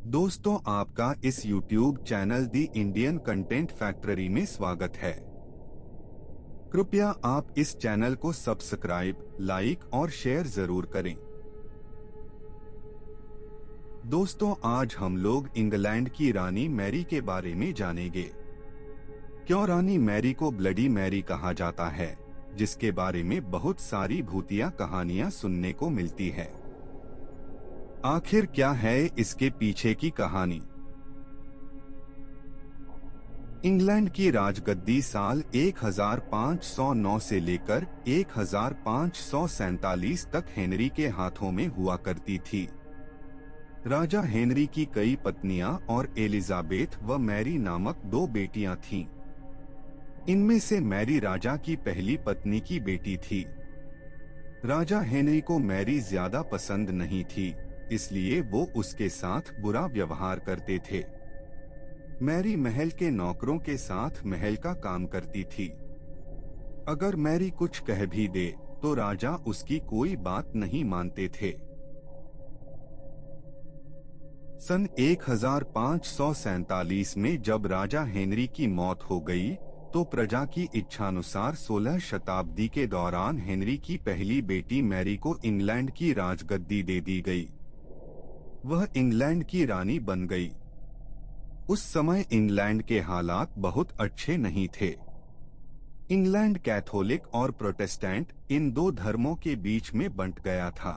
दोस्तों, आपका इस YouTube चैनल दी इंडियन कंटेंट फैक्ट्री में स्वागत है। कृपया आप इस चैनल को सब्सक्राइब, लाइक और शेयर जरूर करें। दोस्तों, आज हम लोग इंग्लैंड की रानी मैरी के बारे में जानेंगे। क्यों रानी मैरी को ब्लडी मैरी कहा जाता है, जिसके बारे में बहुत सारी भूतिया कहानियां सुनने को मिलती है। आखिर क्या है इसके पीछे की कहानी? इंग्लैंड की राजगद्दी साल 1509 से लेकर 1547 तक हेनरी के हाथों में हुआ करती थी। राजा हेनरी की कई पत्नियां और एलिजाबेथ व मैरी नामक दो बेटियां थीं। इनमें से मैरी राजा की पहली पत्नी की बेटी थी। राजा हेनरी को मैरी ज्यादा पसंद नहीं थी, इसलिए वो उसके साथ बुरा व्यवहार करते थे। मैरी महल के नौकरों के साथ महल का काम करती थी। अगर मैरी कुछ कह भी दे तो राजा उसकी कोई बात नहीं मानते थे। सन 1547 में जब राजा हेनरी की मौत हो गई, तो प्रजा की इच्छानुसार 16 शताब्दी के दौरान हेनरी की पहली बेटी मैरी को इंग्लैंड की राजगद्दी दे दी गई। वह इंग्लैंड की रानी बन गई। उस समय इंग्लैंड के हालात बहुत अच्छे नहीं थे। इंग्लैंड कैथोलिक और प्रोटेस्टेंट इन दो धर्मों के बीच में बंट गया था।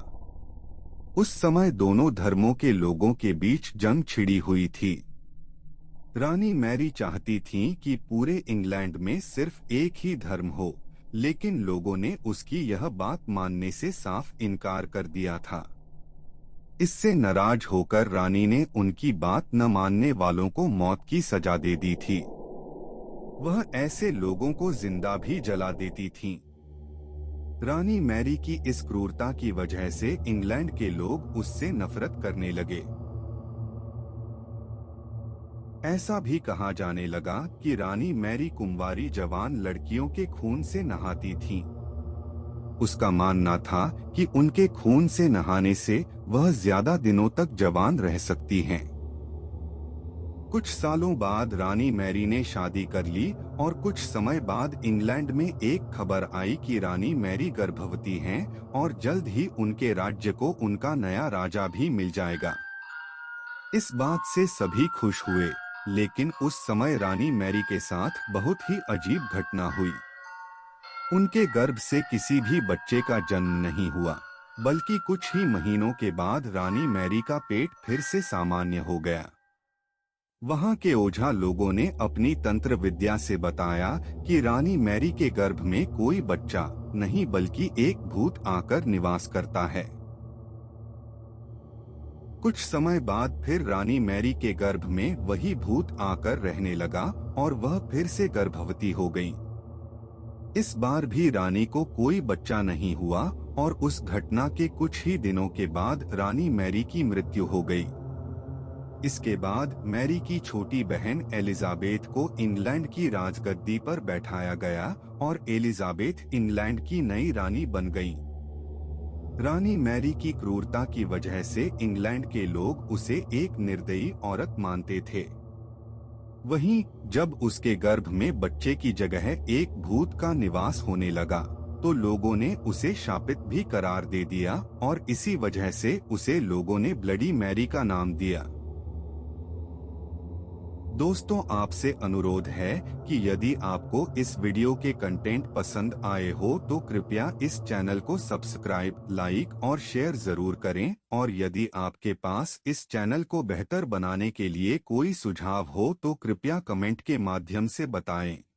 उस समय दोनों धर्मों के लोगों के बीच जंग छिड़ी हुई थी। रानी मैरी चाहती थीं कि पूरे इंग्लैंड में सिर्फ एक ही धर्म हो, लेकिन लोगों ने उसकी यह बात मानने से साफ इनकार कर दिया था। इससे नाराज होकर रानी ने उनकी बात न मानने वालों को मौत की सजा दे दी थी। वह ऐसे लोगों को जिंदा भी जला देती थीं। रानी मैरी की इस क्रूरता की वजह से इंग्लैंड के लोग उससे नफरत करने लगे। ऐसा भी कहा जाने लगा कि रानी मैरी कुंवारी जवान लड़कियों के खून से नहाती थीं। उसका मानना था कि उनके खून से नहाने से वह ज्यादा दिनों तक जवान रह सकती हैं। कुछ सालों बाद रानी मैरी ने शादी कर ली और कुछ समय बाद इंग्लैंड में एक खबर आई कि रानी मैरी गर्भवती हैं और जल्द ही उनके राज्य को उनका नया राजा भी मिल जाएगा। इस बात से सभी खुश हुए, लेकिन उस समय रानी मैरी के साथ बहुत ही अजीब घटना हुई। उनके गर्भ से किसी भी बच्चे का जन्म नहीं हुआ, बल्कि कुछ ही महीनों के बाद रानी मैरी का पेट फिर से सामान्य हो गया। वहां के ओझा लोगों ने अपनी तंत्र विद्या से बताया कि रानी मैरी के गर्भ में कोई बच्चा नहीं बल्कि एक भूत आकर निवास करता है। कुछ समय बाद फिर रानी मैरी के गर्भ में वही भूत आकर रहने लगा और वह फिर से गर्भवती हो गई। इस बार भी रानी को कोई बच्चा नहीं हुआ और उस घटना के कुछ ही दिनों के बाद रानी मैरी की मृत्यु हो गई। इसके बाद मैरी की छोटी बहन एलिजाबेथ को इंग्लैंड की राजगद्दी पर बैठाया गया और एलिजाबेथ इंग्लैंड की नई रानी बन गई। रानी मैरी की क्रूरता की वजह से इंग्लैंड के लोग उसे एक निर्दयी औरत मानते थे। वहीं जब उसके गर्भ में बच्चे की जगह एक भूत का निवास होने लगा, तो लोगों ने उसे शापित भी करार दे दिया और इसी वजह से उसे लोगों ने ब्लडी मैरी का नाम दिया। दोस्तों, आपसे अनुरोध है कि यदि आपको इस वीडियो के कंटेंट पसंद आए हो तो कृपया इस चैनल को सब्सक्राइब, लाइक और शेयर जरूर करें, और यदि आपके पास इस चैनल को बेहतर बनाने के लिए कोई सुझाव हो तो कृपया कमेंट के माध्यम से बताएं।